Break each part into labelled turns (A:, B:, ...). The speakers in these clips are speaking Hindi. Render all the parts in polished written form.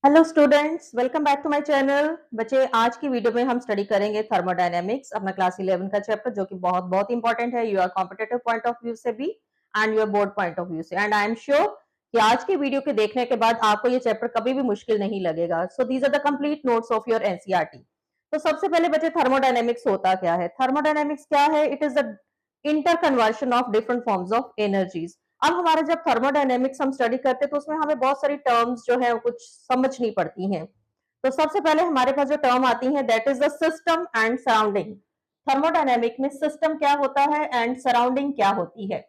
A: Hello students, welcome back to my channel. बच्चे, आज की वीडियो में हम स्टडी करेंगे थर्मोडायनेमिक्स, अपना क्लास 11 का चैप्टर, जो कि बहुत बहुत इंपॉर्टेंट है your competitive point of view से भी and your board point of view से। एंड आई एम श्योर कि आज की वीडियो के देखने के बाद आपको ये चैप्टर कभी भी मुश्किल नहीं लगेगा। So these are the complete notes of your NCERT. तो सबसे पहले बच्चे, थर्मोडायनेमिक्स होता क्या है? थर्मोडायनेमिक्स क्या है? It is the inter conversion of different forms of energies. अब हमारा जब थर्मोडायनेमिक्स हम स्टडी करते हैं तो उसमें हमें बहुत सारी टर्म्स जो है कुछ समझनी पड़ती हैं। तो सबसे पहले हमारे पास जो टर्म आती है that is the system and surrounding. Thermodynamic में सिस्टम क्या होता है एंड सराउंडिंग क्या होती है?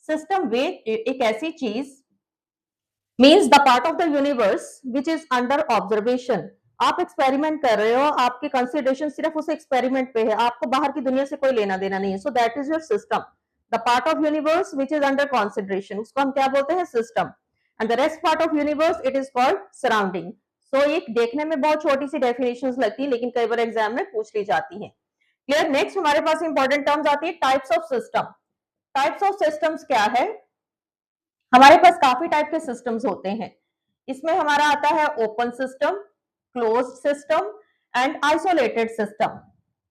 A: सिस्टम वे एक ऐसी चीज means the part of the universe which is under observation. आप एक्सपेरिमेंट कर रहे हो, आपकी कंसिडरेशन सिर्फ उस एक्सपेरिमेंट पे है, आपको बाहर की दुनिया से कोई लेना देना नहीं है। So that is your system. The part of universe which is under consideration, उसको हम क्या बोलते हैं? System. And the rest part of universe it is called surrounding. So ये देखने में बहुत छोटी सी डेफिनेशन लगती है, लेकिन कई बार एग्जाम में पूछ ली जाती है। क्लियर? नेक्स्ट हमारे पास इंपॉर्टेंट टर्म्स आती है types of system. Types of systems क्या है? हमारे पास काफी टाइप के सिस्टम्स होते हैं। इसमें हमारा आता है open system, closed system and isolated system.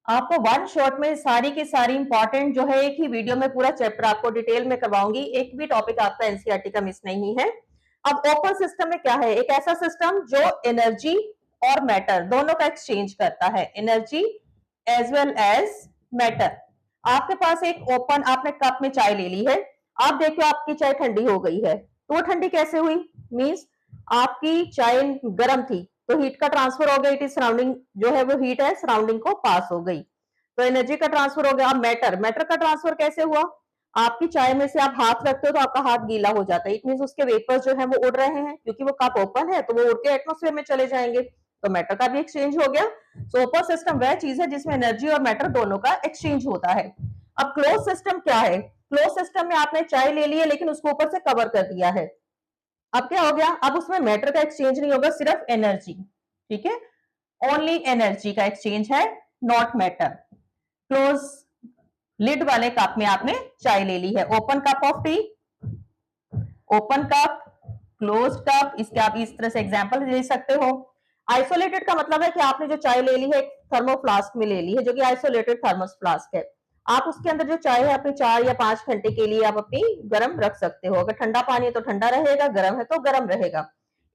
A: आपको वन शॉट में सारी की सारी इंपॉर्टेंट जो है एक ही वीडियो में पूरा चैप्टर आपको डिटेल में करवाऊंगी, एक भी टॉपिक आपका एनसीईआरटी का मिस नहीं है। अब ओपन सिस्टम में क्या है? एक ऐसा सिस्टम जो एनर्जी और मैटर दोनों का एक्सचेंज करता है, energy as well as matter. आपके पास एक ओपन, आपने कप में चाय ले ली है, आप देखो आपकी चाय ठंडी हो गई है, तो वो ठंडी कैसे हुई? मींस आपकी चाय गर्म थी तो हीट का ट्रांसफर हो गया, इट इज सराउंडिंग, जो है वो हीट है सराउंडिंग को पास हो गई, तो एनर्जी का ट्रांसफर हो गया। अब मैटर, मैटर का ट्रांसफर कैसे हुआ? आपकी चाय में से आप हाथ रखते हो तो आपका हाथ गीला हो जाता है, इट मीन उसके वेपर्स जो है वो उड़ रहे हैं, क्योंकि वो कप ओपन है तो वो उड़ के एटमोस्फेयर में चले जाएंगे, तो मैटर का भी एक्सचेंज हो गया। सो ओपन सिस्टम वह चीज है जिसमें एनर्जी और मैटर दोनों का एक्सचेंज होता है। अब क्लोज सिस्टम क्या है? क्लोज सिस्टम में आपने चाय ले ली है लेकिन उसको ऊपर से कवर कर दिया है। अब क्या हो गया? अब उसमें मैटर का एक्सचेंज नहीं होगा, सिर्फ एनर्जी। ठीक है, ओनली एनर्जी का एक्सचेंज है, नॉट मैटर। क्लोज लिड वाले कप में आपने चाय ले ली है, open cup of T, open cup, close cup, इसके आप इस तरह से एग्जांपल दे सकते हो। आइसोलेटेड का मतलब है कि आपने जो चाय ले ली है एक थर्मोफ्लास्क में ले ली है, जो कि आइसोलेटेड थर्मोफ्लास्क है। आप उसके अंदर जो चाय है अपनी 4 या 5 घंटे के लिए आप अपनी गर्म रख सकते हो। अगर ठंडा पानी है तो ठंडा रहेगा, गर्म है तो गर्म रहेगा।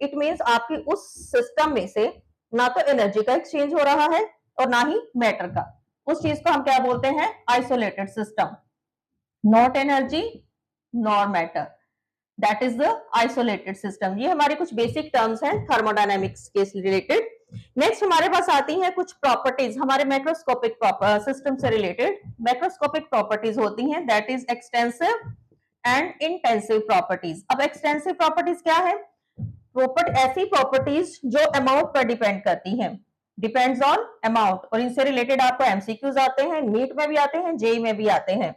A: इट मीन्स आपकी उस सिस्टम में से ना तो एनर्जी का एक्सचेंज हो रहा है और ना ही मैटर का। उस चीज को हम क्या बोलते हैं? Isolated system. Not energy nor matter, that is the isolated system. ये हमारे कुछ बेसिक टर्म्स हैं थर्मोडायनामिक्स के रिलेटेड। नेक्स्ट हमारे पास आती हैं कुछ प्रॉपर्टीज हमारे मैक्रोस्कोपिक सिस्टम से रिलेटेड। मैक्रोस्कोपिक प्रॉपर्टीज होती हैं, that is extensive and intensive properties. अब एक्सटेंसिव प्रॉपर्टीज क्या है? ऐसी प्रॉपर्टीज जो अमाउंट पर डिपेंड करती हैं, डिपेंड्स ऑन अमाउंट, और इनसे रिलेटेड आपको एमसीक्यूज आते हैं, नीट में भी आते हैं, जेई में भी आते हैं।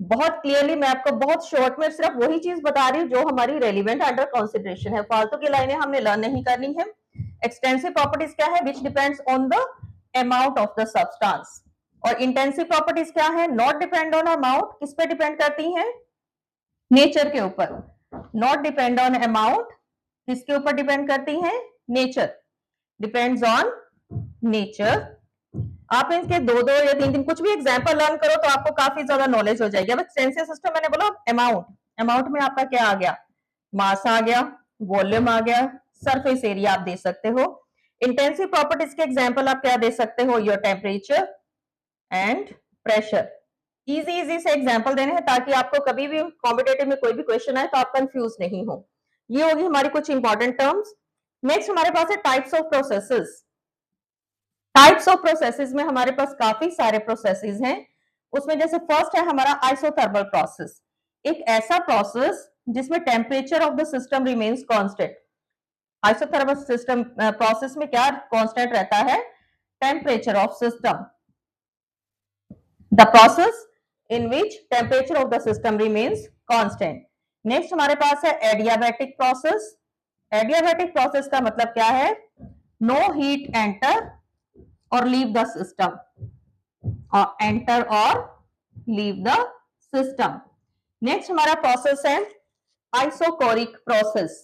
A: बहुत क्लियरली मैं आपको बहुत शॉर्ट में सिर्फ वही चीज बता रही हूँ जो हमारी रेलिवेंट अंडर कंसिडरेशन है, फालतू की लाइनें हमने लर्न नहीं करनी है। एक्सटेंसिव प्रॉपर्टीज क्या है? Which depends on the amount of the substance. और इंटेंसिव प्रॉपर्टीज क्या है? नॉट डिपेंड ऑन अमाउंट, किस पे डिपेंड करती हैं? नेचर के ऊपर। नॉट डिपेंड ऑन अमाउंट, किसके ऊपर डिपेंड करती हैं? Nature, depends on nature. आप इनके 2-2 या 3-3 कुछ भी एग्जांपल लर्न करो तो आपको काफी ज्यादा नॉलेज हो जाएगी। अब एक्सटेंसिव सिस्टम मैंने बोला अमाउंट, अमाउंट में आपका क्या आ गया? मास आ गया, वॉल्यूम आ गया, सरफेस एरिया आप दे सकते हो। इंटेंसिव प्रॉपर्टीज के एग्जांपल आप क्या दे सकते हो? Your temperature and pressure. Easy easy से एग्जांपल देने हैं ताकि आपको कभी भी कॉम्पिटेटिव में कोई भी क्वेश्चन आए तो आप कंफ्यूज नहीं हो। ये होगी हमारी कुछ इंपॉर्टेंट टर्म्स। नेक्स्ट हमारे पास है types of processes. Types of processes में हमारे पास काफी सारे प्रोसेसेस हैं। उसमें जैसे फर्स्ट है हमारा आइसोथर्मल प्रोसेस, एक ऐसा प्रोसेस जिसमें temperature of the system remains constant. Isothermal system process में क्या कांस्टेंट रहता है? Temperature of system. The process in which temperature of the system remains constant. Next हमारे पास है एडियाबैटिक प्रोसेस। एडियाबैटिक प्रोसेस का मतलब क्या है? No heat enter or leave the system, or enter or leave the system. Next हमारा प्रोसेस है आइसोकोरिक प्रोसेस।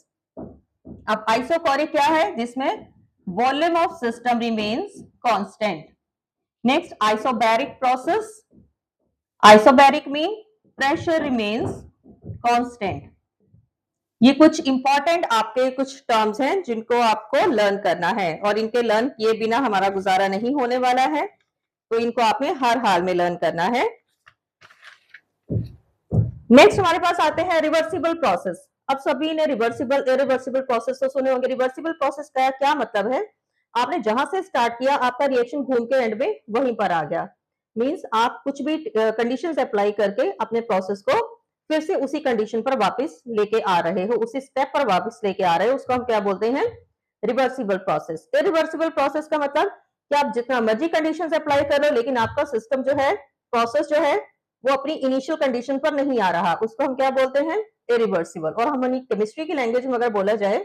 A: अब आइसोकोरिक क्या है? जिसमें volume of system remains constant. Next isobaric process, isobaric mean pressure remains constant. ये कुछ इंपॉर्टेंट आपके कुछ टर्म्स हैं जिनको आपको लर्न करना है, और इनके लर्न किए बिना हमारा गुजारा नहीं होने वाला है, तो इनको आपने हर हाल में लर्न करना है। नेक्स्ट हमारे पास आते हैं रिवर्सिबल प्रोसेस। अब सभी ने रिवर्सिबल इरिवर्सिबल प्रोसेस तो सुने होंगे। रिवर्सिबल प्रोसेस का क्या मतलब है? आपने जहां से स्टार्ट किया आपका रिएक्शन घूम के एंड में वहीं पर आ गया। मींस आप कुछ भी कंडीशंस अप्लाई करके अपने प्रोसेस को फिर से उसी कंडीशन पर वापस लेके आ रहे हो, उसी स्टेप पर वापस लेके आ रहे हो, उसको हम क्या बोलते हैं? Reversible process. इरिवर्सिबल प्रोसेस का मतलब कि आप जितना मर्जी कंडीशंस अप्लाई कर लो, लेकिन आपका सिस्टम जो है, प्रोसेस जो है, वो अपनी इनिशियल कंडीशन पर नहीं आ रहा, उसको हम क्या बोलते हैं? इरिवर्सिबल। और हमारी केमिस्ट्री की लैंग्वेज में अगर बोला जाए,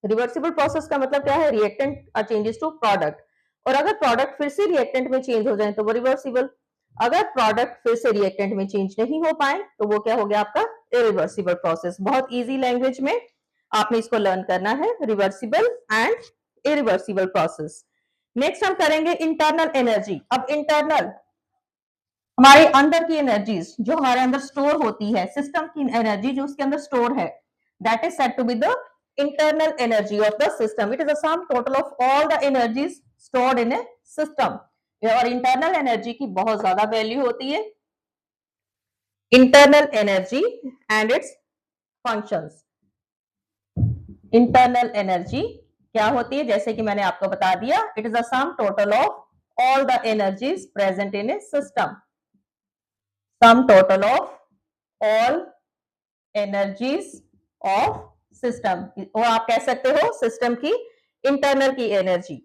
A: रिवर्सिबल प्रोसेस का मतलब क्या है? रिएक्टेंट चेंजेस टू प्रोडक्ट, और अगर प्रोडक्ट फिर से रिएक्टेंट में चेंज हो जाए तो वो रिवर्सिबल। अगर प्रोडक्ट फिर से रिएक्टेंट में चेंज नहीं हो पाए तो वो क्या हो गया? आपका इरिवर्सिबल प्रोसेस। बहुत इजी लैंग्वेज में आपने इसको लर्न करना है, reversible and irreversible process. Next हम करेंगे इंटरनल एनर्जी। अब इंटरनल हमारे अंदर की एनर्जीज जो हमारे अंदर स्टोर होती है, सिस्टम की एनर्जी जो उसके अंदर स्टोर है, that is said to be the internal energy of the system. It is a sum total of all the energies stored in a system. और internal energy की बहुत ज्यादा वैल्यू होती है। internal energy and its functions. internal energy क्या होती है? जैसे कि मैंने आपको बता दिया, it is a sum total of all the energies present in a system. sum total of all energies of system, और आप कह सकते हो सिस्टम की इंटरनल की एनर्जी।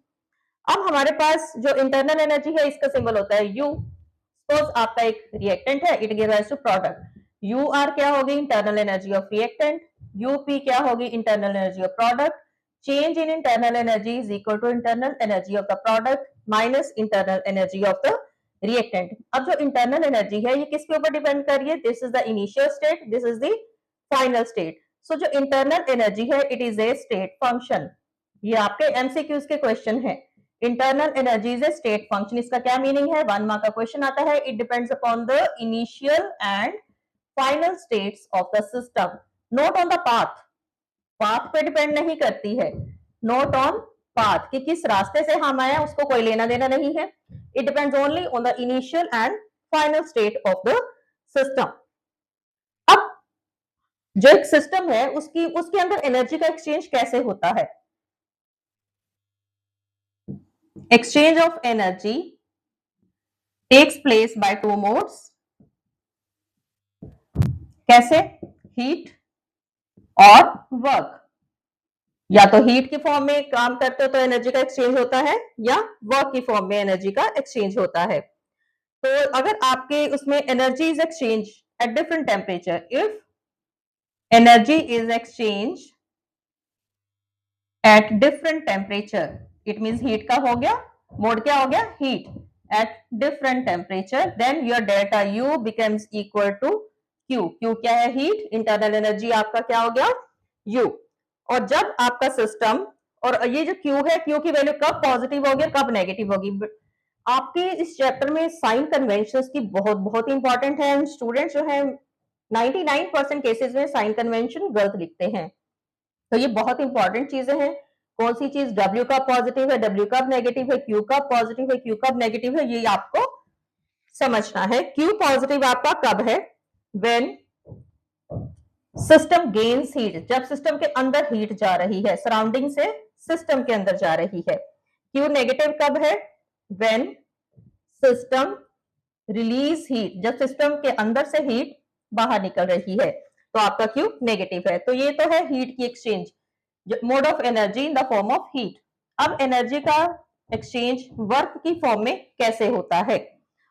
A: अब हमारे पास जो इंटरनल एनर्जी है, इसका सिंबल होता है यू। सपोज आपका एक रिएक्टेंट है, it gives rise to product. U R क्या होगी? Internal energy of reactant. UP क्या होगी? Internal energy of product. Change in internal energy is equal to internal energy of the product minus internal energy of the reactant. अब जो इंटरनल एनर्जी है, ये किसके ऊपर डिपेंड कर रही है? This is the initial state, this is the final state. So जो इंटरनल एनर्जी है, it is a state function. ये आपके एमसीक्यूज के क्वेश्चन है। Internal energy is a state function. इसका क्या मीनिंग है? 1 मार्क का क्वेश्चन आता है। It depends upon the initial and final states of the system, not on the path. Path पे डिपेंड नहीं करती है, नॉट ऑन पाथ, कि किस रास्ते से हम आए उसको कोई लेना देना नहीं है। It depends only on the initial and final state of the system. जो एक सिस्टम है, उसके अंदर एनर्जी का एक्सचेंज कैसे होता है? Exchange of energy takes place by two modes. कैसे? हीट और वर्क। या तो हीट की फॉर्म में काम करते हो तो एनर्जी का एक्सचेंज होता है, या वर्क की फॉर्म में एनर्जी का एक्सचेंज होता है। तो अगर आपके उसमें energy is exchange at different temperature, if energy is exchange at different temperature, it means heat का हो गया, मोड क्या हो गया? Heat at different temperature, then your delta U becomes equal to Q. Q क्या है? हीट। इंटरनल एनर्जी आपका क्या हो गया? यू। और जब आपका सिस्टम, और ये जो क्यू है, क्यू की वैल्यू कब पॉजिटिव होगी, कब नेगेटिव होगी? आपके इस चैप्टर में साइन कन्वेंशन की बहुत बहुत इंपॉर्टेंट है। स्टूडेंट जो है 99% केसेस में साइन कन्वेंशन गलत लिखते हैं, तो ये बहुत इंपॉर्टेंट चीजें हैं। कौन सी चीज W कब पॉजिटिव है, W कब नेगेटिव है, Q कब पॉजिटिव है, Q कब नेगेटिव है, ये आपको समझना है। Q पॉजिटिव आपका कब है? व्हेन सिस्टम गेन्स हीट, जब सिस्टम के अंदर हीट जा रही है, सराउंडिंग से सिस्टम के अंदर जा रही है। Q नेगेटिव कब है? व्हेन सिस्टम रिलीज हीट, जब सिस्टम के अंदर से हीट बाहर निकल रही है, तो आपका Q नेगेटिव है। तो ये तो है हीट की exchange, mode of energy in the form of heat. अब एनर्जी का एक्सचेंज वर्क की फॉर्म में कैसे होता है?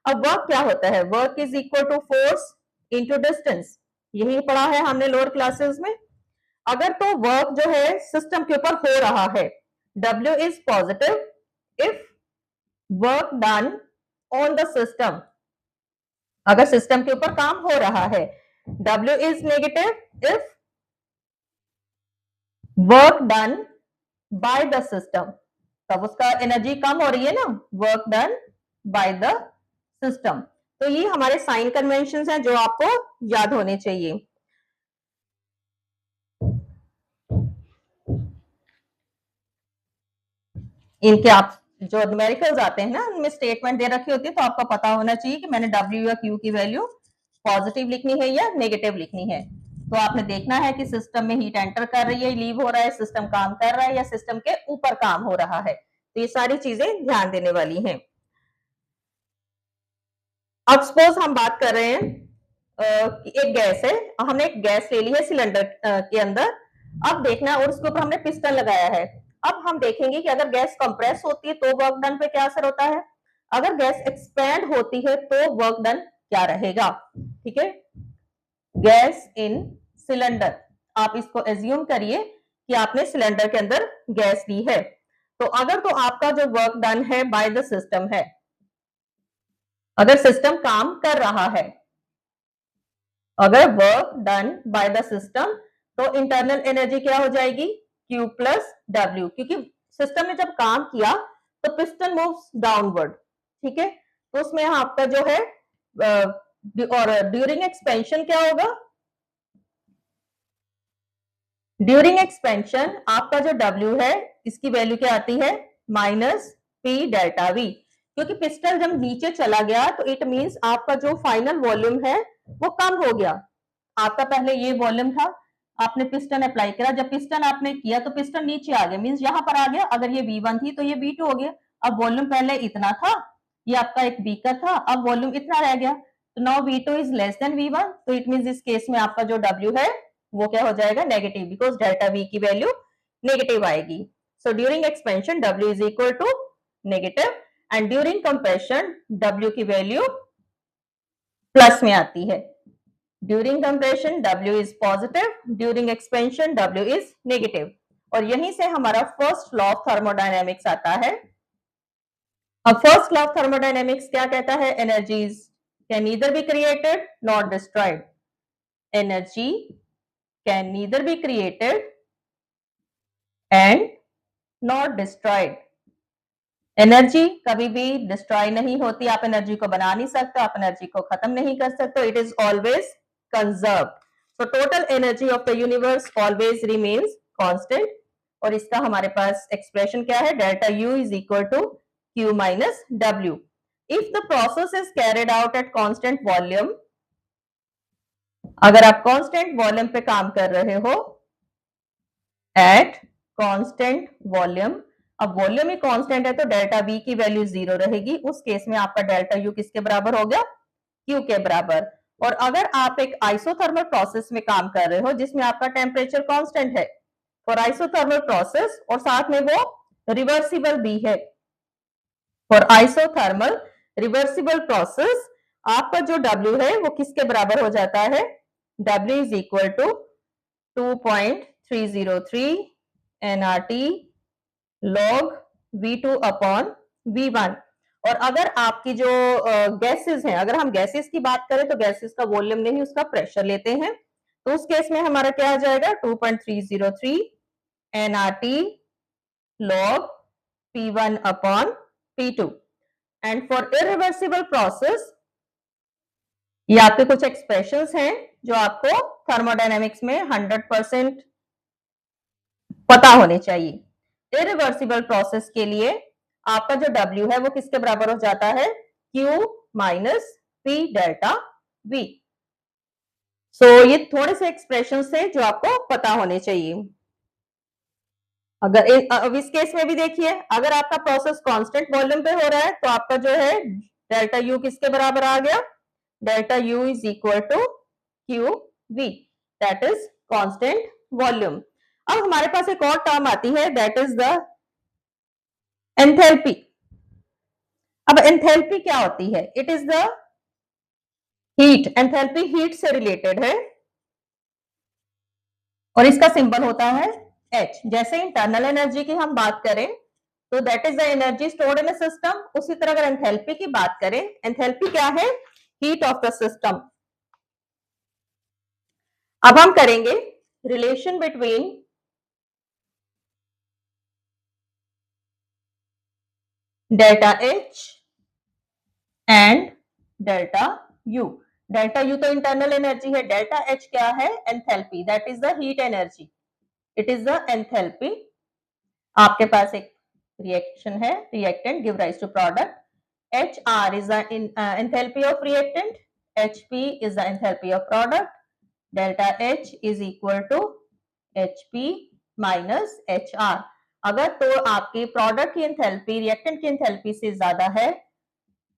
A: अब वर्क क्या होता है? Work is equal to force into distance. यही पढ़ा है हमने लोअर क्लासेस में। अगर तो वर्क जो है सिस्टम के ऊपर हो रहा है, W is positive if work done on the system, अगर सिस्टम के ऊपर काम हो रहा है। W is negative if work done by the system, तब उसका एनर्जी कम हो रही है ना, work done by the system. तो ये हमारे साइन कन्वेंशन हैं जो आपको याद होने चाहिए। इनके आप जो न्यूमेरिकल्स आते हैं ना, उनमें स्टेटमेंट दे रखी होती है, तो आपको पता होना चाहिए कि मैंने W या Q की वैल्यू पॉजिटिव लिखनी है या नेगेटिव लिखनी है। तो आपने देखना है कि सिस्टम में हीट एंटर कर रही है, लीव हो रहा है, सिस्टम काम कर रहा है या सिस्टम के ऊपर काम हो रहा है। तो ये सारी चीजें ध्यान देने वाली हैं। अब सपोज हम बात कर रहे हैं कि एक गैस है, हमने एक गैस ले ली है सिलेंडर के अंदर। अब देखना है, और उसके ऊपर हमने पिस्टन लगाया है। अब हम देखेंगे कि अगर गैस कंप्रेस होती है तो वर्क डन पे क्या असर होता है, अगर गैस एक्सपैंड होती है तो वर्क डन क्या रहेगा। ठीक है, गैस इन सिलेंडर, आप इसको एज्यूम करिए कि आपने सिलेंडर के अंदर गैस ली है। तो अगर तो आपका जो वर्क डन है बाय द सिस्टम है, अगर सिस्टम काम कर रहा है, अगर work done by the system, तो इंटरनल एनर्जी क्या हो जाएगी, Q प्लस W, क्योंकि सिस्टम ने जब काम किया तो पिस्टन मूव्स डाउनवर्ड। ठीक है, तो उसमें आपका जो है और ड्यूरिंग एक्सपेंशन क्या होगा, ड्यूरिंग एक्सपेंशन आपका जो W है, इसकी वैल्यू क्या आती है, माइनस P डेल्टा V, क्योंकि पिस्टन जब नीचे चला गया तो इट मींस आपका जो फाइनल वॉल्यूम है वो कम हो गया। आपका पहले ये वॉल्यूम था, आपने पिस्टन अप्लाई करा, जब पिस्टन आपने किया तो पिस्टन नीचे आ गया, मींस यहां पर आ गया। अगर ये V1 थी तो ये V2 हो गया। अब वॉल्यूम पहले इतना था, ये आपका एक बीकर था, अब वॉल्यूम इतना रह गया, तो now V2 is less than V1, तो इट मींस इस केस में आपका जो W है वो क्या हो जाएगा, नेगेटिव, बिकॉज डेल्टा V की वैल्यू नेगेटिव आएगी। So during expansion W is equal to negative, and during compression W की वैल्यू प्लस में आती है। During compression W is positive, during expansion W is negative. और यहीं से हमारा फर्स्ट लॉ ऑफ थर्मोडायनेमिक्स आता है। अब फर्स्ट लॉ ऑफ थर्मोडायनेमिक्स क्या कहता है, energies can neither be created not destroyed, energy can neither be created and not destroyed. Energy कभी भी डिस्ट्रॉय नहीं होती, आप एनर्जी को बना नहीं सकते, आप एनर्जी को खत्म नहीं कर सकते, it is always conserved. So total energy of the universe always remains constant, और इसका हमारे पास एक्सप्रेशन क्या है, delta U is equal to Q minus W। If the process is carried out at constant volume, अगर आप कांस्टेंट वॉल्यूम पे काम कर रहे हो, एट कांस्टेंट वॉल्यूम, अब वॉल्यूम ही कांस्टेंट है तो डेल्टा V की वैल्यू 0 रहेगी, उस केस में आपका डेल्टा U किसके बराबर हो गया, Q के बराबर। और अगर आप एक आइसोथर्मल प्रोसेस में काम कर रहे हो जिसमें आपका टेम्परेचर कांस्टेंट है, फॉर आइसोथर्मल प्रोसेस, और साथ में वो रिवर्सिबल भी है, फॉर आइसोथर्मल रिवर्सिबल प्रोसेस, आपका जो W है वो किसके बराबर हो जाता है, W is equal to 2.303 nRT log V2 upon V1। और अगर आपकी जो गैसेस हैं, अगर हम गैसेस की बात करें तो गैसेस का वॉल्यूम नहीं, उसका प्रेशर लेते हैं, तो उस केस में हमारा क्या आ जाएगा, 2.303 nRT log P1 upon P2। And for irreversible process, ये आपके कुछ एक्सप्रेशंस हैं जो आपको थर्मोडायनेमिक्स में 100% पता होने चाहिए। इरिवर्सिबल प्रोसेस के लिए आपका जो W है वो किसके बराबर हो जाता है, Q minus P delta V। सो ये थोड़े से एक्सप्रेशन थे जो आपको पता होने चाहिए। अगर अब इस केस में भी देखिए, अगर आपका प्रोसेस कांस्टेंट वॉल्यूम पे हो रहा है तो आपका जो है डेल्टा U किसके बराबर आ गया, delta U is equal to Q V, that is constant volume. अब हमारे पास एक और टर्म आती है, दैट इज द एंथैल्पी। अब एंथैल्पी क्या होती है, it is the heat, enthalpy heat से रिलेटेड है और इसका सिंबल होता है H। जैसे इंटरनल एनर्जी की हम बात करें तो that is the energy stored in a system, उसी तरह अगर एंथैल्पी की बात करें, एंथैल्पी क्या है, हीट ऑफ द सिस्टम। अब हम करेंगे relation between delta H and delta U. Delta U तो इंटरनल एनर्जी है, डेल्टा एच क्या है? Enthalpy, that is the heat energy, it is the enthalpy. आपके पास एक रिएक्शन है, reactant give rise to product, HR is the enthalpy of reactant, HP is the enthalpy of product, delta H is equal to HP minus HR। अगर तो आपकी प्रोडक्ट की एंथैल्पी रिएक्टेंट की एंथैल्पी से ज्यादा है,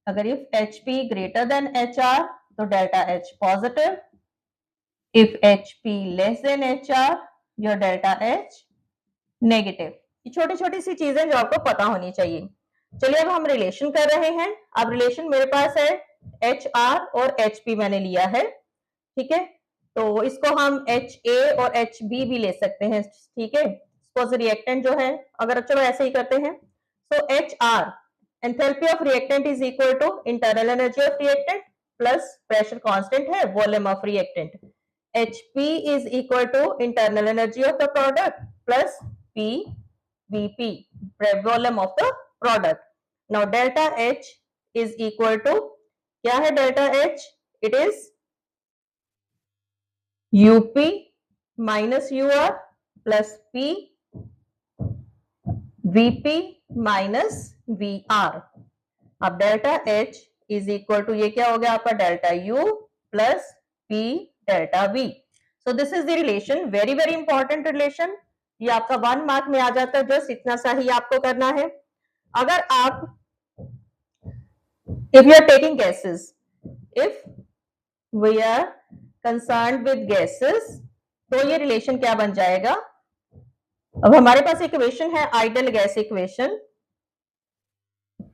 A: अगर if HP greater than HR तो delta H positive, if HP less than HR your delta H negative. ये छोटी छोटी सी चीजें जो आपको पता होनी चाहिए। चलिए अब हम रिलेशन कर रहे हैं। अब रिलेशन मेरे पास है HR और HP मैंने लिया है, ठीक है, तो इसको हम HA और HB भी ले सकते हैं, ठीक है। सपोज रिएक्टेंट जो है, अगर चलो ऐसे ही करते हैं, तो HR enthalpy of reactant is equal to internal energy of reactant plus pressure constant है volume of reactant, HP is equal to internal energy of the product plus P Vp, volume of the product। Now delta H is equal to, क्या है delta H? It is UP minus UR plus P Vp minus VR। अब delta H is equal to, ये क्या हो गया आपका delta U plus P delta V। So this is the relation, very very important relation। ये आपका 1 मार्क में आ जाता है, जस्ट इतना सा ही आपको करना है। अगर आप if you are taking gases, if we are concerned with gases, तो ये रिलेशन क्या बन जाएगा? अब हमारे पास इक्वेशन है ideal gas equation,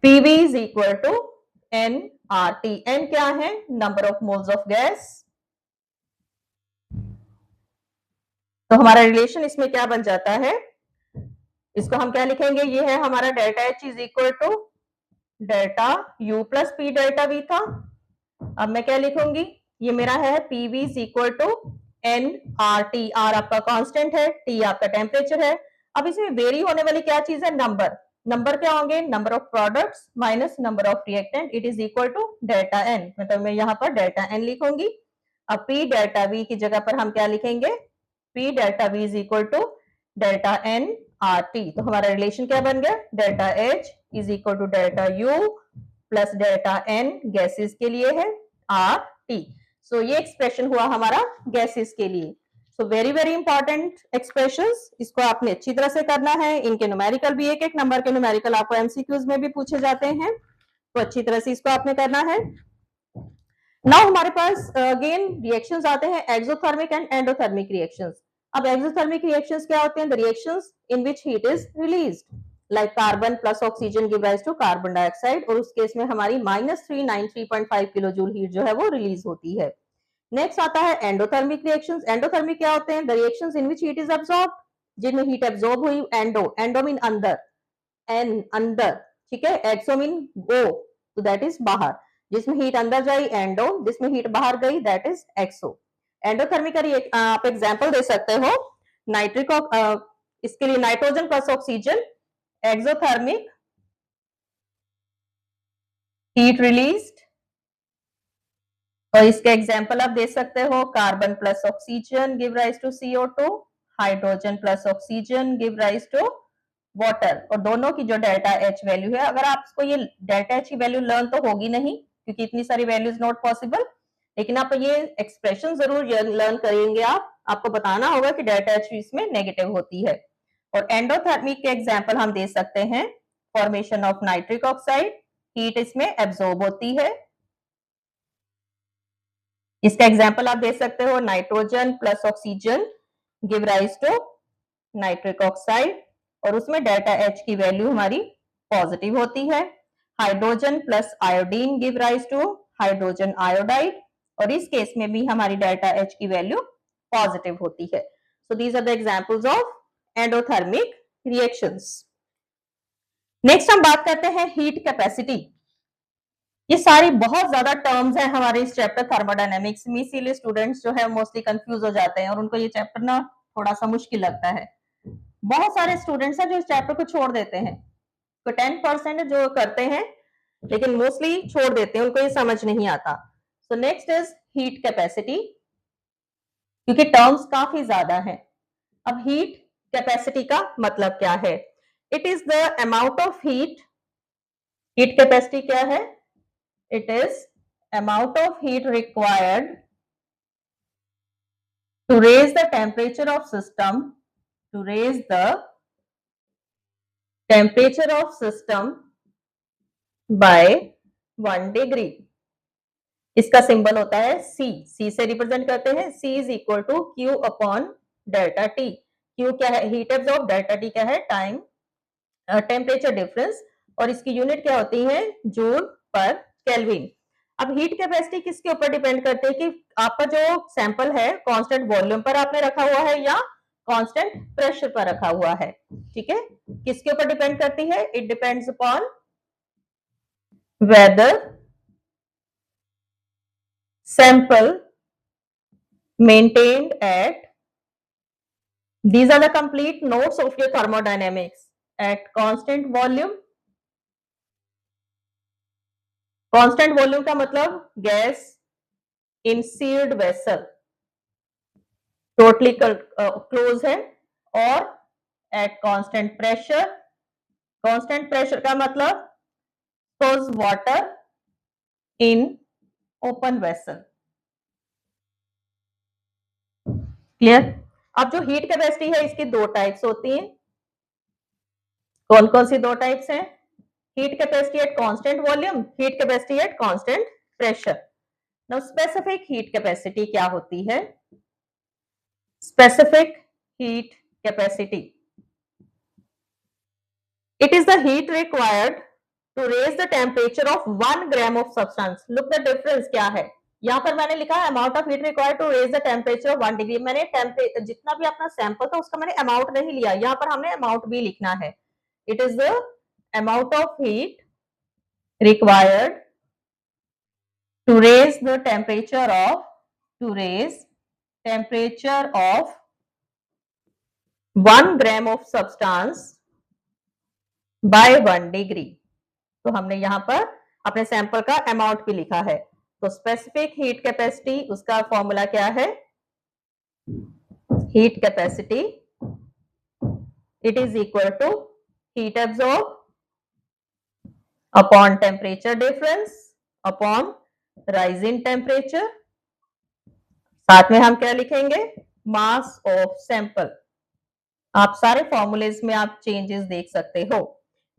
A: PV is equal to nRT। n क्या है? Number of moles of gas. तो हमारा रिलेशन इसमें क्या बन जाता है? इसको हम क्या लिखेंगे? ये है हमारा delta H is equal to delta U plus P delta V था। अब मैं क्या लिखूंगी? ये मेरा है PV is equal to nRT। R आपका कांस्टेंट है, T आपका टेम्परेचर है। अब इसमें वेरी होने वाली क्या चीज है? नंबर। नंबर क्या होंगे? Number of products minus number of reactant, it is equal to delta N। मतलब मैं यहाँ पर डेल्टा N लिखूंगी। अब P डेल्टा V की जगह पर हम क्या लिखेंगे? P delta V is equal to delta N RT। तो हमारा रिलेशन क्या बन गया? Delta H is equal to delta U plus delta N gases के लिए है RT। सो ये एक्सप्रेशन हुआ हमारा गैसेस के लिए। So very very important expressions, इसको आपने अच्छी तरह से करना है। इनके न्यूमेरिकल भी एक एक नंबर के न्यूमेरिकल आपको एमसीक्यूज में भी पूछे जाते हैं, तो अच्छी तरह से इसको आपने करना है। नाउ हमारे पास अगेन रिएक्शंस आते हैं, एक्सोथर्मिक एंड एंडोथर्मिक रिएक्शंस। अब एक्सोथर्मिक रिएक्शंस क्या होते हैं? The reactions in which heat is released, like carbon plus oxygen give rise to carbon dioxide, और उस केस में हमारी -393.5 किलो जूल हीट जो है वो रिलीज होती है। नेक्स्ट आता है एंडोथर्मिक रिएक्शंस। एंडोथर्मिक क्या होते हैं? The reactions in which heat is absorbed, जिनमें हीट एब्सॉर्ब हुई। एंडो मीन अंदर, एन अंदर, ठीक है, एक्सो मीन गो, तो दैट इज बाहर। जिसमें हीट अंदर जाई एंडो, जिसमें हीट बाहर गई दैट इज एक्सो। एंडोथर्मिक का आप एग्जांपल दे सकते हो नाइट्रिक, इसके लिए nitrogen plus oxygen, exothermic heat released. और इसके एग्जांपल आप दे सकते हो carbon plus oxygen give rise to CO2, hydrogen plus oxygen give rise to water. और दोनों की जो डेल्टा H वैल्यू है, अगर आपको ये डेल्टा H की वैल्यू लर्न तो होगी नहीं क्योंकि इतनी सारी वैल्यूज नॉट पॉसिबल, लेकिन आप ये एक्सप्रेशन जरूर लर्न करेंगे। आपको बताना होगा कि डेल्टा H इसमें नेगेटिव होती है। और एंडोथर्मिक के एग्जांपल हम दे सकते हैं formation of nitric oxide, heat इसमें एब्सॉर्ब होती है। इसका एग्जांपल आप दे सकते हो nitrogen plus oxygen give rise to nitric oxide, और उसमें डेल्टा H की वैल्यू हमारी पॉजिटिव होती है। Hydrogen plus iodine give rise to hydrogen iodide, और इस केस में भी हमारी डेल्टा H की वैल्यू पॉजिटिव होती है। So these are the examples of endothermic reactions. Next हम बात करते हैं हीट कैपेसिटी। ये सारी बहुत ज्यादा टर्म्स हैं हमारे इस चैप्टर थर्मोडायनेमिक्स में, इसीलिए स्टूडेंट्स जो है मोस्टली कंफ्यूज हो जाते हैं और उनको ये चैप्टर ना थोड़ा सा मुश्किल लगता है। बहुत सारे स्टूडेंट्स हैं जो इस चैप्टर को छोड़ देते हैं, तो 10% जो करते हैं लेकिन मोस्टली छोड़ देते हैं, उनको ये समझ नहीं आता। So next is heat capacity, क्योंकि टर्म्स काफी ज्यादा है। अब हीट कैपेसिटी का मतलब क्या है? It is the amount of heat. Heat capacity क्या है? It is amount of heat required to raise the temperature of system, to raise the temperature of system by 1 degree। इसका सिंबल होता है C, C से रिप्रेजेंट करते हैं। C is equal to Q upon delta T। Q क्या है? Heat absorb. डेल्टा T क्या है? टाइम, टेम्परेचर डिफरेंस, और इसकी यूनिट क्या होती है? जूल पर केल्विन। अब हीट कैपेसिटी किसके ऊपर डिपेंड करते हैं कि आपका जो सैंपल है कांस्टेंट वॉल्यूम पर आपने रखा हुआ है या कांस्टेंट प्रेशर पर रखा हुआ है। ठीक है, किसके ऊपर डिपेंड करती है? It depends upon weather sample maintained at, these are the complete notes of your thermodynamics, at constant volume। constant volume का मतलब gas in sealed vessel, totally close है। और at constant pressure, constant pressure का मतलब water in open vessel. Clear? अब जो हीट कैपेसिटी है इसकी दो टाइप्स होती हैं। कौन कौन सी दो टाइप्स हैं? Heat capacity at constant volume, heat capacity at constant pressure. Now specific heat capacity क्या होती है? Specific heat capacity, it is the heat required to raise the temperature of 1 gram of substance. Look the difference क्या है? यहाँ पर मैंने लिखा है amount of heat required to raise the temperature of 1 degree. मैंने जितना भी अपना सैंपल था उसका मैंने अमाउंट नहीं लिया, यहाँ पर हमने अमाउंट भी लिखना है। It is the amount of heat required to raise the temperature of, to raise temperature of 1 gram of substance by 1 degree। तो हमने यहां पर अपने सैंपल का अमाउंट भी लिखा है। तो स्पेसिफिक हीट कैपेसिटी, उसका फॉर्मूला क्या है? Heat capacity it is equal to heat absorb upon temperature difference upon rise in temperature. साथ में हम क्या लिखेंगे? Mass of sample. आप सारे फॉर्मूलेज में आप चेंजेस देख सकते हो।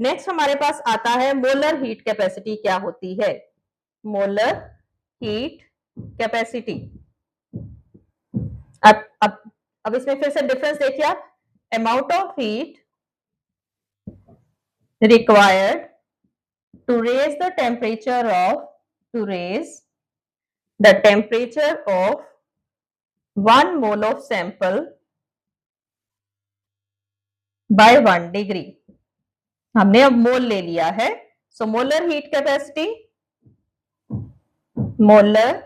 A: नेक्स्ट हमारे पास आता है मोलर हीट कैपेसिटी क्या होती है? Molar heat capacity. अब इसमें फिर से डिफरेंस देखिए आप। Amount of heat required to raise the temperature of, to raise the temperature of 1 mole of sample by 1 degree। हमने अब मोल ले लिया है। So molar heat capacity, molar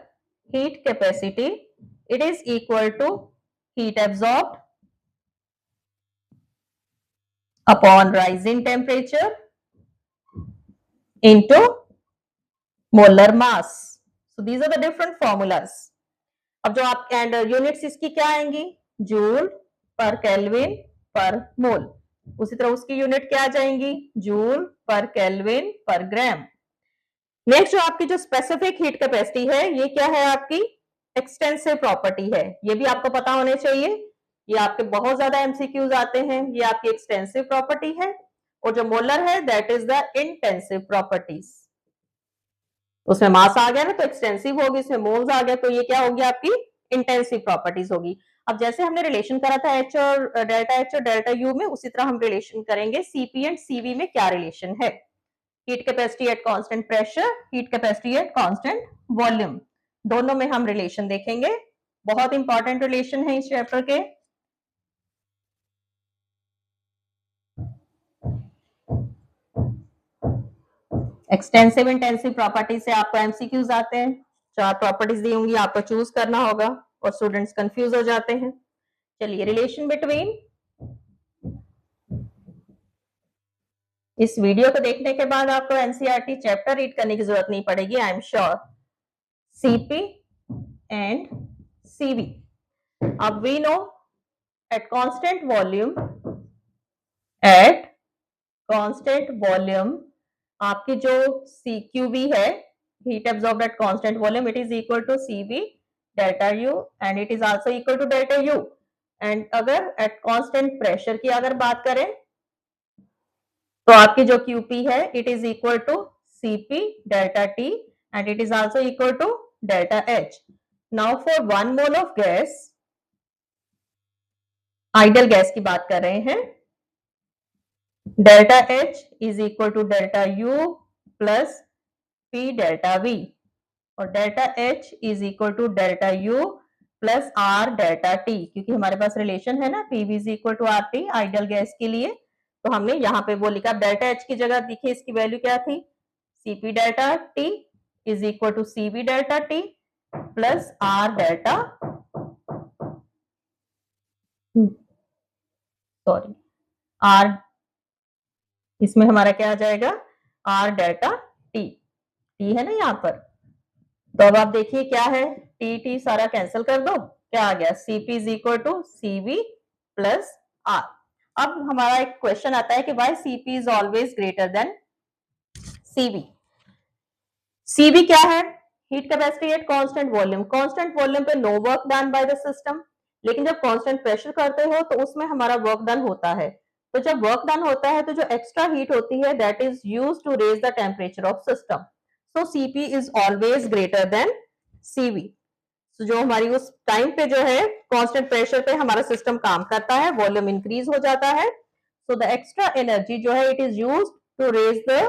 A: heat capacity it is equal to heat absorbed upon rise in temperature into molar mass. So these are the different formulas. अब जो आप एंड यूनिट्स इसकी क्या आएंगी? जूल पर केल्विन पर मोल। उसी तरह उसकी यूनिट क्या आ जाएंगी? जूल पर केल्विन पर ग्राम। नेक्स्ट जो आपकी जो स्पेसिफिक हीट कैपेसिटी है ये क्या है? आपकी एक्सटेंसिव प्रॉपर्टी है। ये भी आपको पता होने चाहिए, ये आपके बहुत ज्यादा एमसीक्यूज आते हैं। ये आपकी एक्सटेंसिव प्रॉपर्टी है। और जो मोलर है that is the intensive properties. उसमें मास आ गया ना तो एक्सटेंसिव होगी, इसमें मोल्स आ गया तो ये क्या होगी? आपकी इंटेंसिव प्रॉपर्टीज होगी। अब जैसे हमने रिलेशन करा था एच और डेल्टा यू में, उसी तरह हम रिलेशन करेंगे सीपी एंड सीवी में। क्या रिलेशन है? Heat capacity at constant pressure, heat capacity at constant volume, दोनों में हम रिलेशन देखेंगे। बहुत इंपॉर्टेंट रिलेशन है इस चैप्टर के। एक्सटेंसिव इंटेंसिव प्रॉपर्टी से आपको एमसीक्यूज आते हैं। 4 प्रॉपर्टीज दी होंगी, आपको चूज करना होगा और स्टूडेंट्स कंफ्यूज हो जाते हैं। चलिए, रिलेशन बिटवीन इस वीडियो को देखने के बाद आपको एनसीईआरटी चैप्टर रीड करने की जरूरत नहीं पड़ेगी, I am sure. CP and CV, अब we know at constant volume आपकी जो CQV है, heat absorbed at constant volume, it is equal to CV delta U and it is also equal to delta U. and अगर at constant pressure की अगर बात करें तो आपकी जो QP है it is equal to CP delta T and it is also equal to delta H. Now for 1 mole of gas, ideal gas की बात कर रहे हैं, delta H is equal to delta U plus P delta V और delta H is equal to delta U plus R delta T, क्योंकि हमारे पास रिलेशन है ना PV is equal to RT ideal gas के लिए, तो हमने यहाँ पे वो लिखा। डेल्टा H की जगह देखिए इसकी वैल्यू क्या थी, CP delta T is equal to CV delta T plus R delta R, इसमें हमारा क्या आ जाएगा, R डेल्टा T, T है ना यहाँ पर। तो अब आप देखिए क्या है, T सारा कैंसिल कर दो, क्या आ गया, CP is equal to CV plus R। अब हमारा एक क्वेश्चन आता है कि why CP is always greater than CV। CV क्या है, heat capacity at constant volume. Constant volume पे no work done by the system, लेकिन जब कांस्टेंट प्रेशर करते हो तो उसमें हमारा वर्क डन होता है। तो जब वर्क डन होता है तो जो एक्स्ट्रा हीट होती है that is used to raise the temperature of system. So CP is always greater than CV। तो जो हमारी उस टाइम पे जो है कांस्टेंट प्रेशर पे हमारा सिस्टम काम करता है, वॉल्यूम इंक्रीज हो जाता है, सो द एक्स्ट्रा एनर्जी जो है it is used to raise the,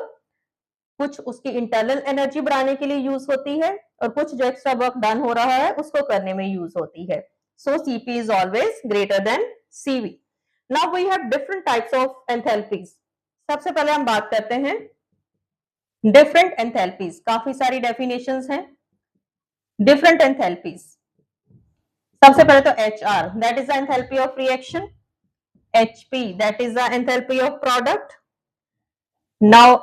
A: कुछ उसकी इंटरनल एनर्जी बढ़ाने के लिए यूज होती है और कुछ जो एक्स्ट्रा वर्क डन हो रहा है उसको करने में यूज होती है। So CP is always greater than CV। Now we have different types of enthalpies. सबसे पहले हम बात करते हैं डिफरेंट एंथैल्पीज, काफी सारी डेफिनेशंस हैं डिफरेंट एंथैल्पीज। सबसे पहले तो HR, that is the enthalpy of reaction, HP that is the enthalpy of product. Now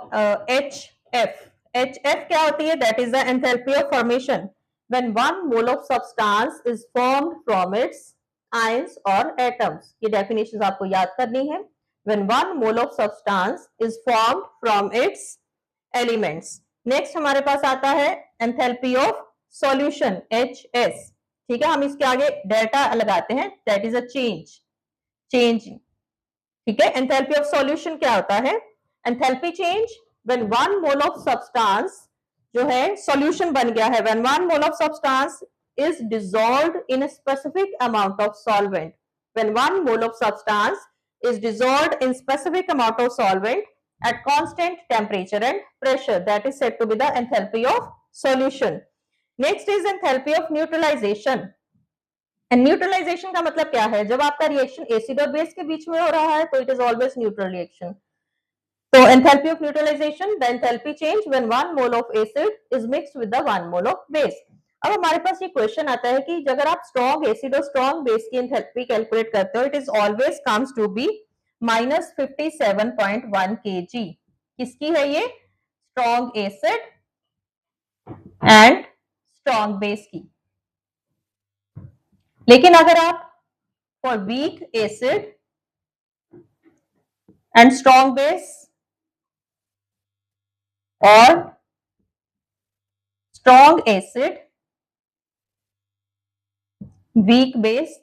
A: HF क्या होती है, that is the enthalpy of formation when 1 mole of substance is formed from its ions और एटम्स। ये डेफिनेशंस आपको याद करनी है। When 1 mole of substance is formed from its elements. Next हमारे पास आता है एंथैल्पी ऑफ सॉल्यूशन HS, ठीक है, हम इसके आगे डेल्टा लगाते हैं, दैट इज अ चेंज, ठीक है। एंथैल्पी ऑफ सॉल्यूशन क्या होता है, enthalpy change when 1 mole of substance जो है सॉल्यूशन बन गया है, when 1 mole of substance is dissolved in a specific amount of solvent. When 1 mole of substance is dissolved in specific amount of solvent at constant temperature and pressure, that is said to be the enthalpy of solution. Next is enthalpy of neutralization. And neutralization का मतलब क्या है, जब आपका रिएक्शन एसिड और बेस के बीच में हो रहा है तो it is always neutral reaction. So enthalpy of neutralization, the enthalpy change when 1 mole of acid is mixed with the 1 mole of base. अब हमारे पास ये क्वेश्चन आता है कि अगर आप स्ट्रॉन्ग एसिड और स्ट्रॉन्ग बेस की एंथैल्पी कैलकुलेट करते हो, it is always comes to be -57.1 kg। किसकी है ये, strong acid and strong base की। लेकिन अगर आप for weak acid and strong base और स्ट्रॉन्ग एसिड वीक बेस,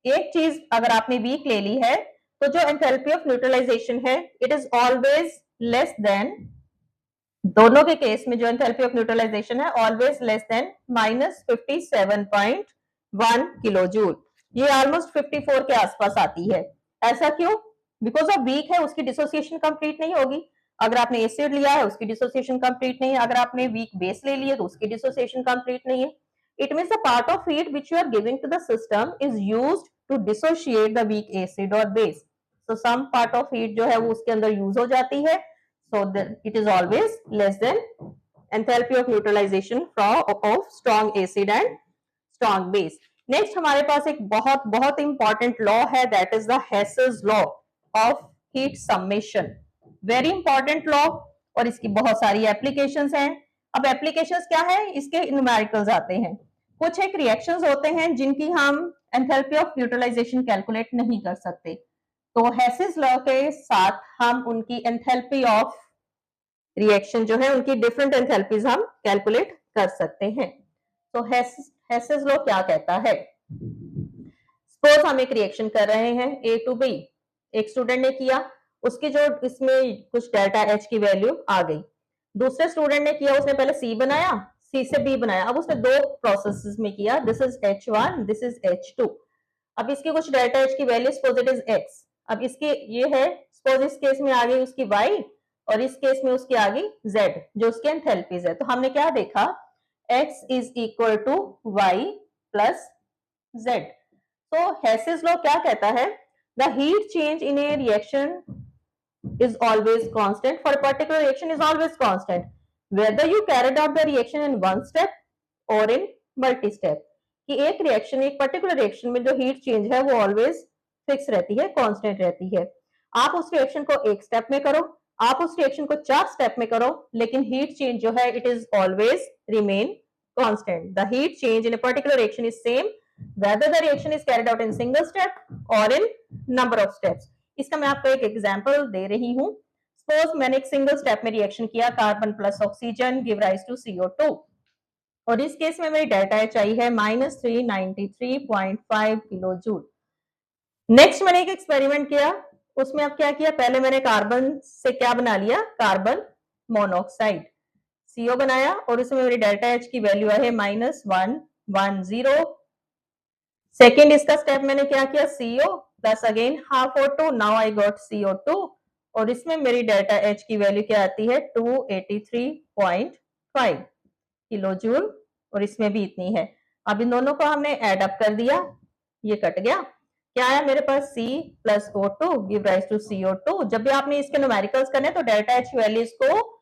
A: एक चीज अगर आपने वीक ले ली है तो जो एंथैल्पी ऑफ न्यूट्रलाइजेशन है it is always less than, दोनों के केस में जो एंथैल्पी ऑफ न्यूट्रलाइजेशन है always less than -57.1 kilo joule. ये ऑलमोस्ट 54 के आसपास आती है। ऐसा क्यों, बिकॉज ऑफ वीक है, उसकी डिसोसिएशन कंप्लीट नहीं होगी। अगर आपने एसिड लिया है उसकी डिसोसिएशन कंप्लीट नहीं है, अगर आपने वीक बेस ले लिया तो उसकी डिसोसिएशन कंप्लीट नहीं है। It means the part of heat which you are giving to the system is used to dissociate the weak acid or base. So some part of heat जो है वो उसके अंदर यूज हो जाती है, so it is always less than enthalpy of neutralization of strong acid and strong base. Next हमारे पास एक बहुत बहुत इंपॉर्टेंट लॉ है, that is the Hess's law of heat summation. Very important law, और इसकी बहुत सारी एप्लीकेशंस हैं। अब एप्लीकेशंस क्या है, इसके न्यूमेरिकल्स आते हैं। कुछ एक रिएक्शंस होते हैं जिनकी हम एंथैल्पी ऑफ न्यूट्रलाइजेशन कैलकुलेट नहीं कर सकते, तो हेसिस लॉ के साथ हम उनकी एंथैल्पी ऑफ रिएक्शन जो है, उनकी डिफरेंट एंथैल्पीज हम कैलकुलेट कर सकते हैं। तो हेसिस लॉ क्या कहता है, सपोज हम एक रिएक्शन कर रहे हैं ए टू बी, एक स्टूडेंट ने किया, उसकी जो इसमें कुछ डेल्टा एच की वैल्यू आ गई। दूसरे स्टूडेंट ने किया, उसने पहले सी बनाया, सी से बी बनाया, अब उसने दो प्रोसेसेस में किया, this is H1, this is H2। अब इसकी कुछ डेल्टा एच की value suppose it is x, अब इसके ये है, सपोज इस केस में आ गई उसकी वाई, और इस केस में उसकी आ गई जेड, जो उसकी एंथैल्पीज है। तो हमने क्या देखा, x is equal to y plus z. तो हेसिस लॉ क्या कहता है, the heat change in a reaction is always constant, for a particular reaction is always constant whether you carried out the reaction in one step or in multi step। कि एक रिएक्शन, एक पर्टिकुलर रिएक्शन में जो हीट चेंज है वो ऑलवेज फिक्स रहती है, कांस्टेंट रहती है। आप उस रिएक्शन को एक स्टेप में करो, आप उस रिएक्शन को 4 स्टेप में करो, लेकिन हीट चेंज जो है it is always remain constant. The heat change in A particular reaction is same whether the reaction is carried out in single step or in number of steps। इसका मैं आपको एक एग्जांपल दे रही हूं। सपोज मैंने एक सिंगल स्टेप में रिएक्शन किया, carbon plus oxygen give rise to CO2, और इस केस में मेरी डेल्टा एच आई है -393.5 किलो जूल। नेक्स्ट मैंने एक एक्सपेरिमेंट किया, उसमें अब क्या किया, पहले मैंने कार्बन से क्या बना लिया, कार्बन मोनोऑक्साइड CO बनाया, और उसमें मेरी डेल्टा एच की वैल्यू है -110। सेकेंड इसका स्टेप मैंने क्या किया, CO plus again half O2, now I got CO2, और इसमें मेरी डेल्टा एच की वैल्यू क्या आती है 283.5 किलो जूल, और इसमें भी इतनी है। अब इन दोनों को हमने एड अप कर दिया, ये कट गया, क्या आया मेरे पास C plus O2 give rise to CO2। जब भी आपने इसके न्यूमेरिकल्स करने तो डेल्टा एच वैल्यूज को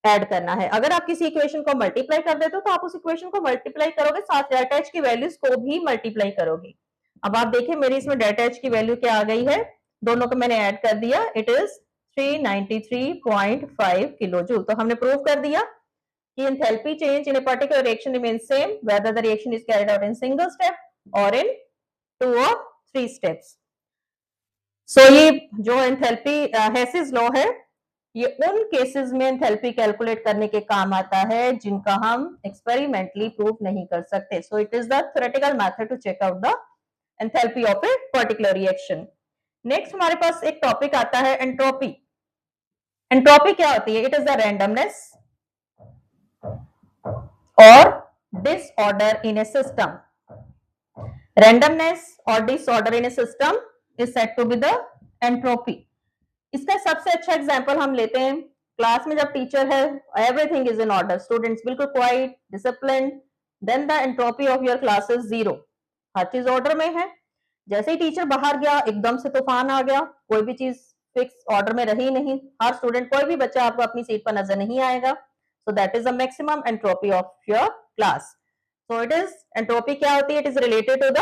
A: ऐड करना है। अगर आप किसी इक्वेशन को मल्टीप्लाई कर देते हो तो आप उस इक्वेशन को मल्टीप्लाई करोगे, साथ डेल्टा एच की वैल्यूज को भी मल्टीप्लाई करोगे। अब आप देखिए मेरी इसमें डेल्टा एच की वैल्यू क्या आ गई है, दोनों को मैंने ऐड कर दिया, इट इज 393.5 किलो जूल। तो हमने प्रूव कर दिया कि enthalpy change in A particular reaction remain same whether the reaction is carried out in single step और इन 2 or 3 स्टेप्स। सो ये जो एंथैल्पी हेसिस लॉ है, ये उन केसेस में एंथैल्पी कैलकुलेट करने के काम आता है जिनका हम एक्सपेरिमेंटली प्रूव नहीं कर सकते। So it is the theoretical method to check out the enthalpy of a particular reaction. Next हमारे पास एक टॉपिक आता है एंट्रोपी। एंट्रोपी क्या होती है, इट इज द रैंडमनेस और disorder in a system. Randomness और disorder in a system is said to be the entropy. इसका सबसे अच्छा एग्जांपल हम लेते हैं, क्लास में जब टीचर है, everything is in order, students बिल्कुल quite disciplined, then the entropy of your class is 0, हर चीज ऑर्डर में है। जैसे ही टीचर बाहर गया, एकदम से तूफान आ गया, कोई भी चीज फिक्स ऑर्डर में रही नहीं, हर स्टूडेंट, कोई भी बच्चा आपको अपनी सीट पर नजर नहीं आएगा। So that is the maximum entropy of your class. So it is, entropy क्या होती है, it is related to the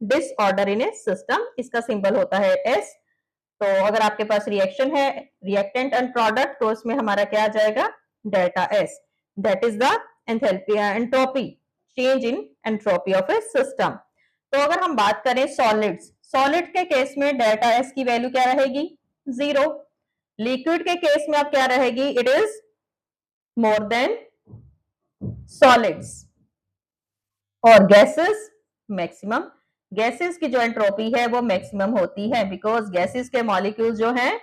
A: disorder in a system. इसका सिंबल होता है S। तो अगर आपके पास रिएक्शन है, रिएक्टेंट एंड प्रोडक्ट, तो इसमें हमारा क्या आ जाएगा, delta S। That is the enthalpy entropy, change in entropy of a system. तो अगर हम बात करें सॉलिड्स, सॉलिड के केस में डेल्टा S की वैल्यू क्या रहेगी, 0। लिक्विड के केस में अब क्या रहेगी, it is more than solids. और गैसेस मैक्सिमम, गैसेस की जो एंट्रोपी है वो मैक्सिमम होती है, बिकॉज गैसेस के मॉलिक्यूल्स जो हैं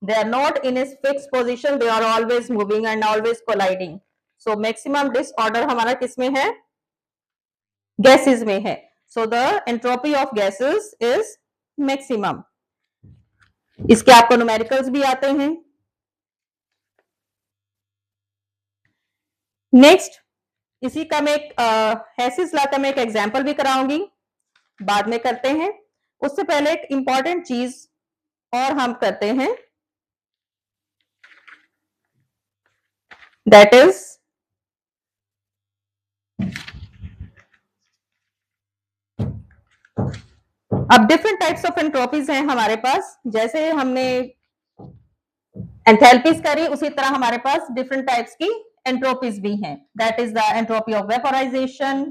A: they are not in a fix position, they are always moving and always colliding. So maximum disorder हमारा किसमें है, गैसेस में है। So the entropy of gases is maximum. इसके आपको न्यूमेरिकल्स भी आते हैं। नेक्स्ट, इसी का मैं एक हेसिस लॉ का मैं एक एग्जांपल भी कराऊंगी, बाद में करते हैं। उससे पहले एक इंपॉर्टेंट चीज और हम करते हैं, दैट इज अब डिफरेंट टाइप्स ऑफ एंट्रोपीज हैं हमारे पास। जैसे हमने एंथैल्पीज करी, उसी तरह हमारे पास डिफरेंट टाइप्स की एंट्रोपीज भी हैं. That is the entropy of vaporization,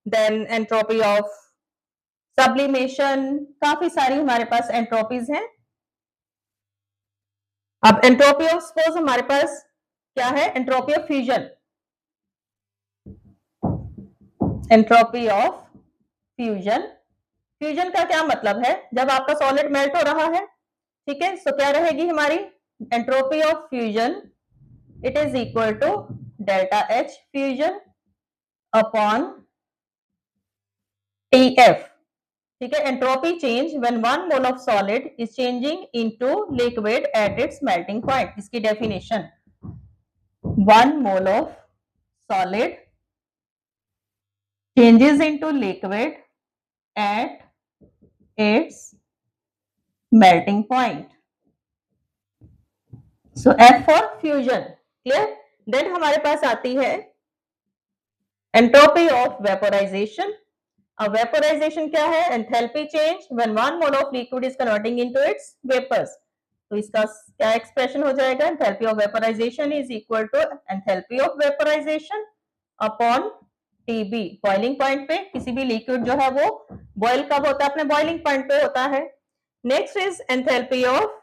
A: then entropy of sublimation. काफी सारी हमारे पास एंट्रोपीज हैं. अब एंट्रोपी ऑफ, सपोज हमारे पास क्या है, entropy of fusion. Entropy of fusion, fusion का क्या मतलब है, जब आपका सॉलिड मेल्ट हो रहा है, ठीक है, तो क्या रहेगी हमारी entropy of fusion, it is equal to delta H fusion upon TF. ठीक है, entropy change when 1 mole of solid is changing into liquid at its melting point. इसकी definition, 1 mole of solid changes into liquid at its melting point. So F for fusion, clear? Then हमारे पास आती है entropy of vaporization. अब vaporization क्या है, enthalpy change when 1 mole of liquid is converting into its vapors. तो इसका क्या एक्सप्रेशन हो जाएगा, enthalpy of vaporization is equal to enthalpy of vaporization upon TB. Boiling point पे किसी भी लिक्विड जो है वो बॉइल कब होता है, अपने बॉइलिंग पॉइंट पे होता है. Next is enthalpy of,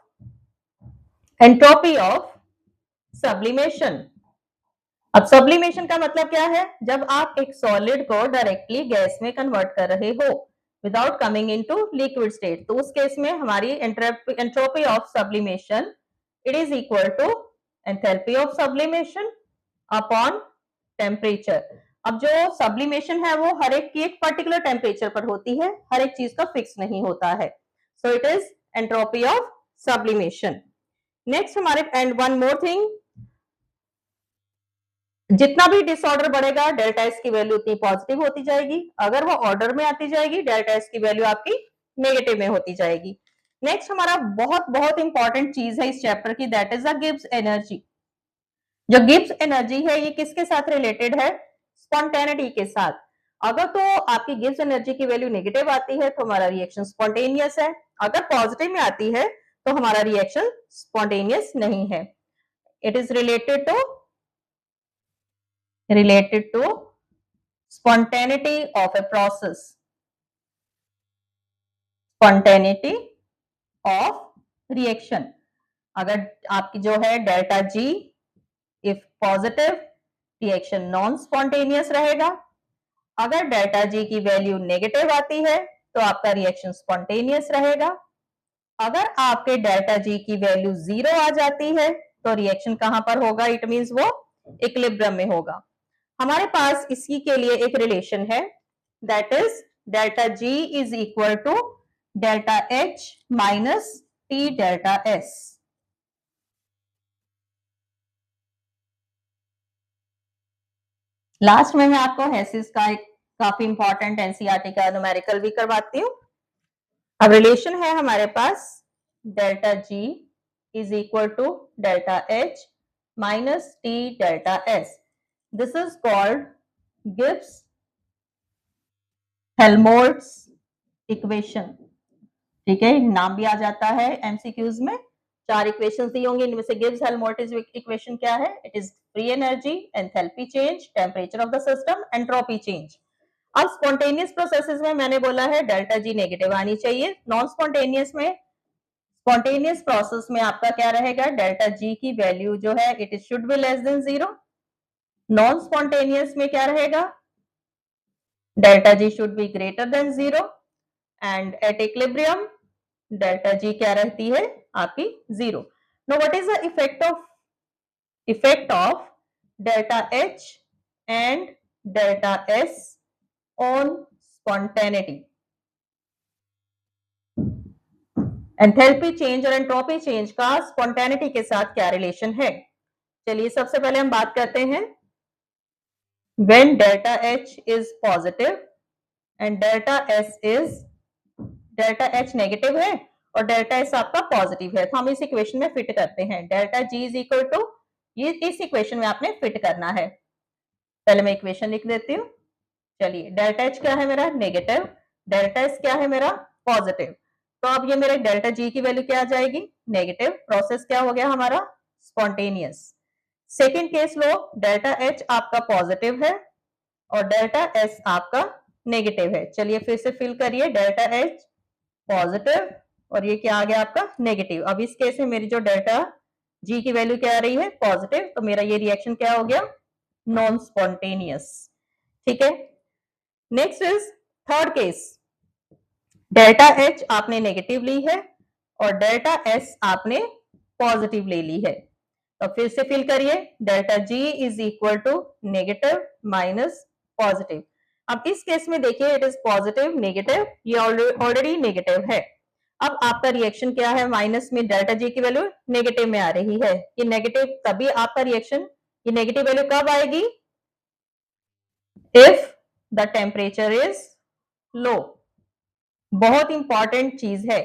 A: entropy of sublimation. अब सब्लिमेशन का मतलब क्या है, जब आप एक सॉलिड को डायरेक्टली गैस में कन्वर्ट कर रहे हो without coming into liquid state, तो उस केस में हमारी entropy of sublimation it is equal to enthalpy of sublimation upon temperature. अब जो सब्लिमेशन है वो हर एक की एक पर्टिकुलर टेम्परेचर पर होती है, हर एक चीज का फिक्स नहीं होता है. सो it is entropy of sublimation. Next हमारे, एंड वन मोर थिंग, जितना भी डिसऑर्डर बढ़ेगा डेल्टा एस की वैल्यू उतनी पॉजिटिव होती जाएगी. अगर वो ऑर्डर में आती जाएगी डेल्टा एस की वैल्यू आपकी नेगेटिव में होती जाएगी. नेक्स्ट हमारा बहुत बहुत इंपॉर्टेंट चीज है इस चैप्टर की, that is the Gibbs energy. जो गिब्स एनर्जी है ये किसके साथ रिलेटेड है, स्पॉन्टेनिटी के साथ. अगर तो आपकी गिब्स एनर्जी की वैल्यू नेगेटिव आती है तो हमारा रिएक्शन स्पॉन्टेनियस है, अगर पॉजिटिव में आती है तो हमारा रिएक्शन स्पॉन्टेनियस नहीं है. It is related to spontaneity of a process, spontaneity of reaction. अगर आपकी जो है delta G if positive, reaction non spontaneous रहेगा. अगर डेल्टा जी की वैल्यू नेगेटिव आती है तो आपका रिएक्शन स्पॉन्टेनियस रहेगा. अगर आपके डेल्टा जी की वैल्यू 0 आ जाती है तो रिएक्शन कहां पर होगा, इट मींस वो इक्विलिब्रियम में होगा. हमारे पास इसी के लिए एक रिलेशन है, that is delta G is equal to delta H minus T delta S. Last में मैं आपको हेसिस का एक काफी इंपॉर्टेंट एनसीईआरटी का न्यूमेरिकल भी करवाती हूँ. अब रिलेशन है हमारे पास delta G is equal to delta H minus T delta S. This is called Gibbs Helmholtz equation. ठीक है, नाम भी आ जाता है एमसीक्यूज में. 4 इक्वेशंस दी होंगी, इनमें से गिब्स हेल्महोल्ट्ज इक्वेशन क्या है, it is free energy, enthalpy change, temperature of the system, entropy change. अब स्पॉन्टेनियस प्रोसेसेस में मैंने बोला है डेल्टा जी नेगेटिव आनी चाहिए. नॉन स्पॉन्टेनियस में, स्पॉन्टेनियस प्रोसेस में आपका क्या रहेगा, डेल्टा जी की वैल्यू जो है it is should be less than 0. Non spontaneous में क्या रहेगा, delta G should be greater than 0 and at equilibrium delta G क्या रहती है आपकी 0. Know what is the effect of delta H and delta S on spontaneity. Enthalpy change और एंट्रोपी चेंज का स्पॉन्टेनिटी के साथ क्या रिलेशन है. चलिए सबसे पहले हम बात करते हैं, when delta H is positive and delta S is, delta H negative है और डेल्टा S आपका पॉजिटिव है, तो हम इस इक्वेशन में फिट करते हैं. Delta G is equal to, ये इस इक्वेशन में आपने फिट करना है. पहले मैं इक्वेशन लिख देती हूँ. चलिए, डेल्टा H क्या है मेरा नेगेटिव, डेल्टा S क्या है मेरा पॉजिटिव. तो अब ये मेरे डेल्टा G की वैल्यू क्या आ जाएगी नेगेटिव. प्रोसेस क्या हो गया हमारा स्पॉन्टेनियस। सेकेंड केस लो, डेल्टा एच आपका पॉजिटिव है और डेल्टा एस आपका नेगेटिव है। चलिए फिर से फिल करिए, डेल्टा एच पॉजिटिव और ये क्या आ गया आपका नेगेटिव। अब इस केस में मेरी जो डेल्टा जी की वैल्यू क्या आ रही है, पॉजिटिव, तो मेरा ये रिएक्शन क्या हो गया, नॉन स्पॉन्टेनियस। ठीक है, next is third case, delta H आपने नेगेटिव ली है और डेल्टा एस आपने पॉजिटिव ले ली है। तो फिर से फिल करिए, delta G is equal to negative minus positive. अब इस केस में देखिए इट इज पॉजिटिव नेगेटिव, ये ऑलरेडी नेगेटिव है। अब आपका रिएक्शन क्या है, माइनस में डेल्टा जी की वैल्यू नेगेटिव में आ रही है। ये नेगेटिव तभी आपका रिएक्शन, ये नेगेटिव वैल्यू कब आएगी, if the temperature is low. बहुत इंपॉर्टेंट चीज है,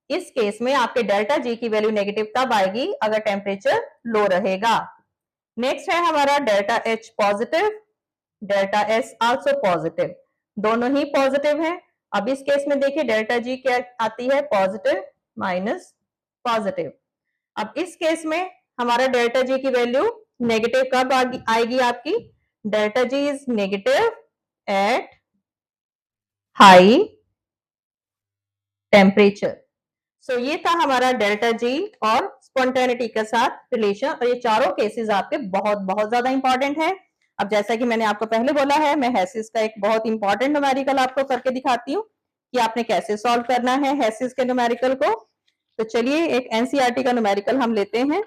A: इस केस में आपके डेल्टा जी की वैल्यू नेगेटिव तब आएगी अगर टेम्परेचर लो रहेगा। नेक्स्ट है हमारा delta H positive, delta S also positive, दोनों ही पॉजिटिव हैं। अब इस केस में देखिए डेल्टा जी क्या आती है, पॉजिटिव माइनस पॉजिटिव। अब इस केस में हमारा डेल्टा जी की वैल्यू नेगेटिव कब आएगी आपकी, delta G is negative at high temperature. So ये था हमारा डेल्टा जी और स्पॉन्टेनिटी के साथ रिलेशन, और ये चारों केसेस आपके बहुत बहुत ज्यादा इंपॉर्टेंट है। अब जैसा कि मैंने आपको पहले बोला है, मैं हेसिस का एक बहुत इंपॉर्टेंट न्यूमेरिकल आपको करके दिखाती हूँ कि आपने कैसे सॉल्व करना है हेसिस के न्यूमेरिकल को। तो चलिए एक एनसीईआरटी का न्यूमेरिकल हम लेते हैं।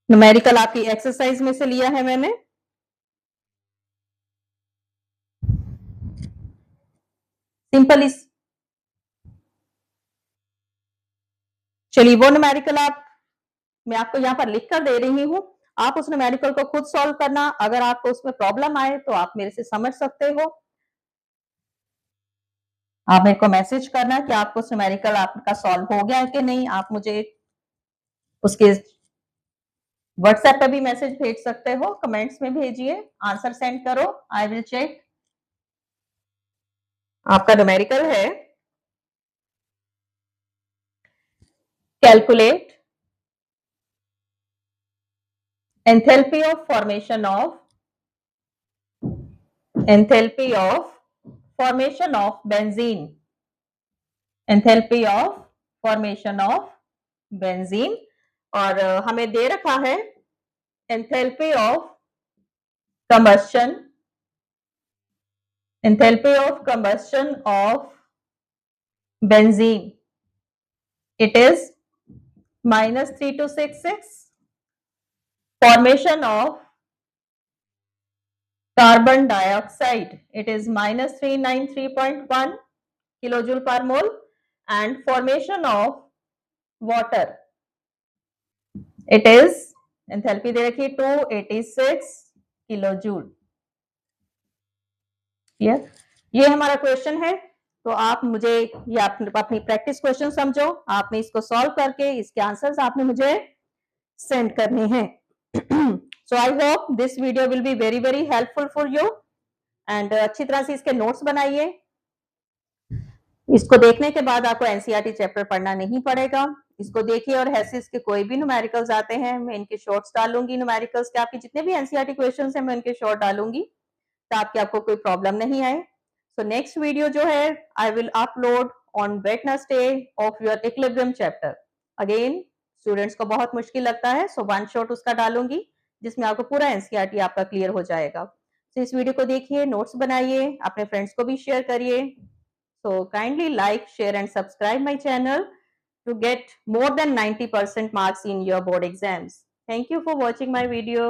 A: न्यूमेरिकल आपकी एक्सरसाइज में से लिया है मैंने। सिंपल इस, चलिए वो न्यूमेरिकल मैं आपको यहाँ पर लिख कर दे रही हूँ, आप उस न्यूमेरिकल को खुद सॉल्व करना। अगर आपको उसमें प्रॉब्लम आए तो आप मेरे से समझ सकते हो, आप मेरे को मैसेज करना कि आपको उस न्यूमेरिकल आपका सॉल्व हो गया है कि नहीं। आप मुझे उसके व्हाट्सएप पे भी मैसेज भेज सकते हो, कमेंट्स में भेजिए, आंसर सेंड करो, आई विल चेक। आपका न्यूमेरिकल है, calculate enthalpy of formation of benzene, enthalpy of formation of benzene. और हमें दे रखा है enthalpy of combustion of benzene, it is -3266. Formation of carbon dioxide, it is -393.1 kilojoule per mole, and formation of water, it is enthalpy दे रखी 286 किलोजूल। ये हमारा क्वेश्चन है। तो आप मुझे ये अपनी प्रैक्टिस क्वेश्चन समझो, आपने इसको सॉल्व करके इसके आंसर्स आपने मुझे सेंड करने हैं। So I hope this video will be very very helpful for you, and अच्छी तरह से इसके नोट्स बनाइए। इसको देखने के बाद आपको एनसीईआरटी चैप्टर पढ़ना नहीं पड़ेगा। इसको देखिए और हेसिस के कोई भी न्यूमेरिकल्स आते हैं, मैं इनके शॉर्ट्स डालूंगी, न्यूमेरिकल्स के आपके जितने भी एनसीईआरटी क्वेश्चंस हैं मैं इनके शॉर्ट डालूंगी ताकि आपको कोई प्रॉब्लम नहीं आए। सो नेक्स्ट वीडियो जो है I will upload on Wednesday of your equilibrium chapter. Again students को बहुत मुश्किल लगता है, सो वन शॉट उसका डालूंगी जिसमें आपको पूरा एनसीईआरटी आपका क्लियर हो जाएगा। तो इस वीडियो को देखिए, नोट्स बनाइए, अपने फ्रेंड्स को भी शेयर करिए। So kindly like, share and subscribe my channel to get more than 90% marks in your board exams. Thank you for watching my video.